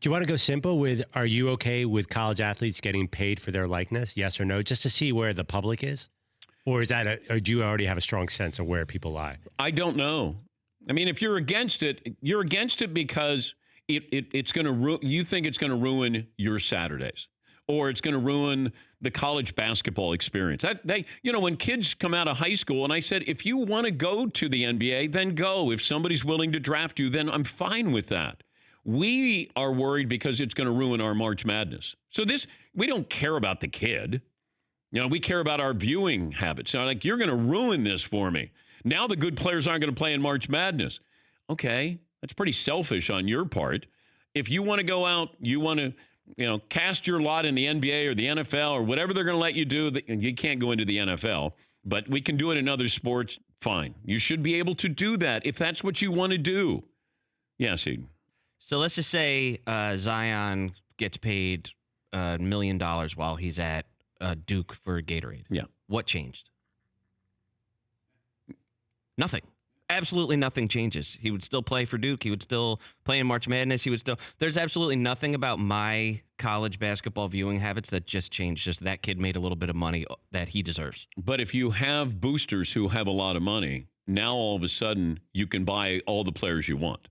Do you want to go simple with, are you okay with college athletes getting paid for their likeness? Yes or no? Just to see where the public is? Or or do you already have a strong sense of where people lie? I don't know. I mean, if you're against it because it's going to you think it's going to ruin your Saturdays, or it's going to ruin the college basketball experience. When kids come out of high school, and I said, if you want to go to the NBA, then go. If somebody's willing to draft you, then I'm fine with that. We are worried because it's going to ruin our March Madness. So we don't care about the kid. We care about our viewing habits. You're going to ruin this for me. Now the good players aren't going to play in March Madness. Okay, that's pretty selfish on your part. If you want to go out, you want to, cast your lot in the NBA or the NFL or whatever they're going to let you do. You can't go into the NFL, but we can do it in other sports. Fine. You should be able to do that if that's what you want to do. Yes, Eden. So let's just say Zion gets paid $1 million while he's at Duke for Gatorade. Yeah. What changed? Nothing. Absolutely nothing changes. He would still play for Duke. He would still play in March Madness. There's absolutely nothing about my college basketball viewing habits that just changed. Just that kid made a little bit of money that he deserves. But if you have boosters who have a lot of money, now all of a sudden you can buy all the players you want.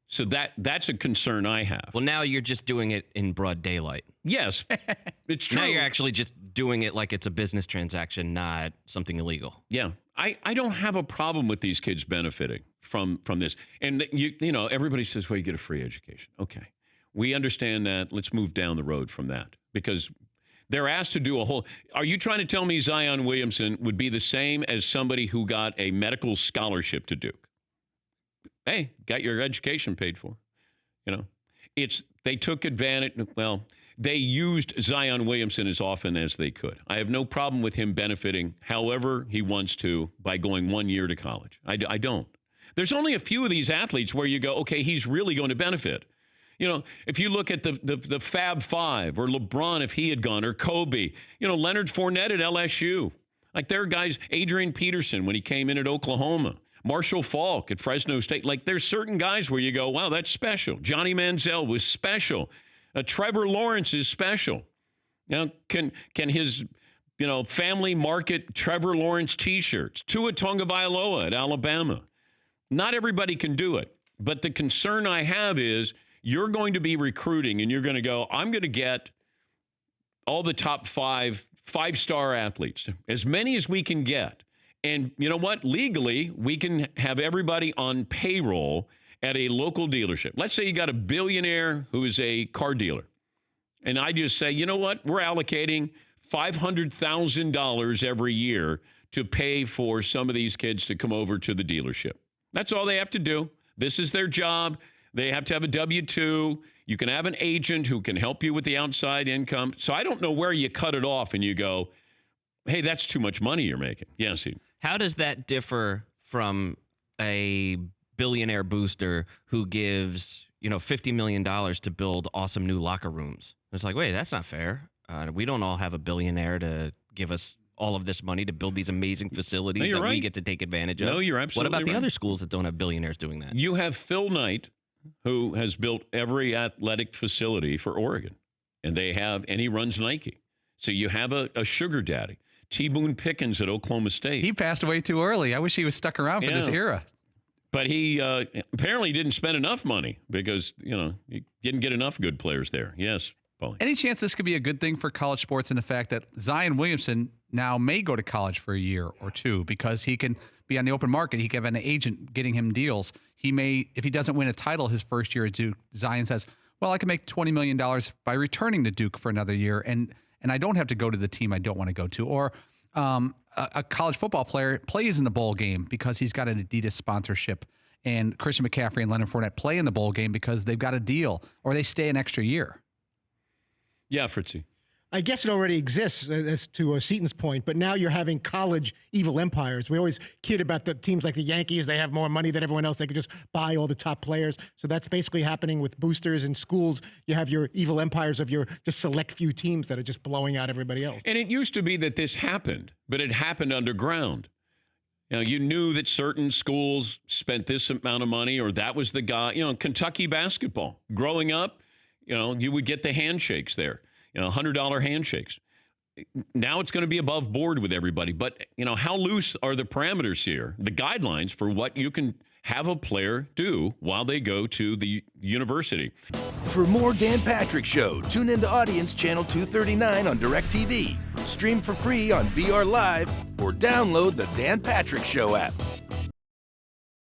So that's a concern I have. Well, now you're just doing it in broad daylight. Yes, it's true. Now you're actually just doing it like it's a business transaction, not something illegal. Yeah. I don't have a problem with these kids benefiting from this. And, everybody says, well, you get a free education. Okay. We understand that. Let's move down the road from that because they're asked to do are you trying to tell me Zion Williamson would be the same as somebody who got a medical scholarship to Duke? Hey, got your education paid for. They took advantage. Well, they used Zion Williamson as often as they could. I have no problem with him benefiting however he wants to by going 1 year to college. I don't. There's only a few of these athletes where you go, okay, he's really going to benefit. If you look at the Fab Five or LeBron, if he had gone, or Kobe, Leonard Fournette at LSU. Like there are guys, Adrian Peterson when he came in at Oklahoma. Marshall Faulk at Fresno State. There's certain guys where you go, wow, that's special. Johnny Manziel was special. Trevor Lawrence is special. Now, can his family market Trevor Lawrence T-shirts? Tua Tagovailoa at Alabama. Not everybody can do it. But the concern I have is you're going to be recruiting and you're going to go, I'm going to get all the top five-star athletes, as many as we can get. And you know what? Legally, we can have everybody on payroll at a local dealership. Let's say you got a billionaire who is a car dealer. And I just say, you know what? We're allocating $500,000 every year to pay for some of these kids to come over to the dealership. That's all they have to do. This is their job. They have to have a W-2. You can have an agent who can help you with the outside income. So I don't know where you cut it off and you go, hey, that's too much money you're making. Yes. How does that differ from a billionaire booster who gives, $50 million to build awesome new locker rooms? It's like, wait, that's not fair. We don't all have a billionaire to give us all of this money to build these amazing facilities that we get to take advantage of. No, you're absolutely What about the right. other schools that don't have billionaires doing that? You have Phil Knight, who has built every athletic facility for Oregon, and he runs Nike. So you have a sugar daddy. T. Boone Pickens at Oklahoma State. He passed away too early. I wish he was stuck around for this era. But he apparently didn't spend enough money because, he didn't get enough good players there. Yes, Paulie. Any chance this could be a good thing for college sports in the fact that Zion Williamson now may go to college for a year or two because he can be on the open market. He can have an agent getting him deals. He may, if he doesn't win a title his first year at Duke, Zion says, well, I can make $20 million by returning to Duke for another year. And I don't have to go to the team I don't want to go to. Or a college football player plays in the bowl game because he's got an Adidas sponsorship. And Christian McCaffrey and Leonard Fournette play in the bowl game because they've got a deal. Or they stay an extra year. Yeah, Fritzy. I guess it already exists, as to Seaton's point, but now you're having college evil empires. We always kid about the teams like the Yankees. They have more money than everyone else. They could just buy all the top players. So that's basically happening with boosters in schools. You have your evil empires of your just select few teams that are just blowing out everybody else. And it used to be that this happened, but it happened underground. You knew that certain schools spent this amount of money or that was the guy. Kentucky basketball. Growing up, You would get the handshakes there, $100 handshakes. Now it's going to be above board with everybody. But, how loose are the parameters here, the guidelines for what you can have a player do while they go to the university? For more Dan Patrick Show, tune into Audience Channel 239 on DirecTV. Stream for free on BR Live or download the Dan Patrick Show app.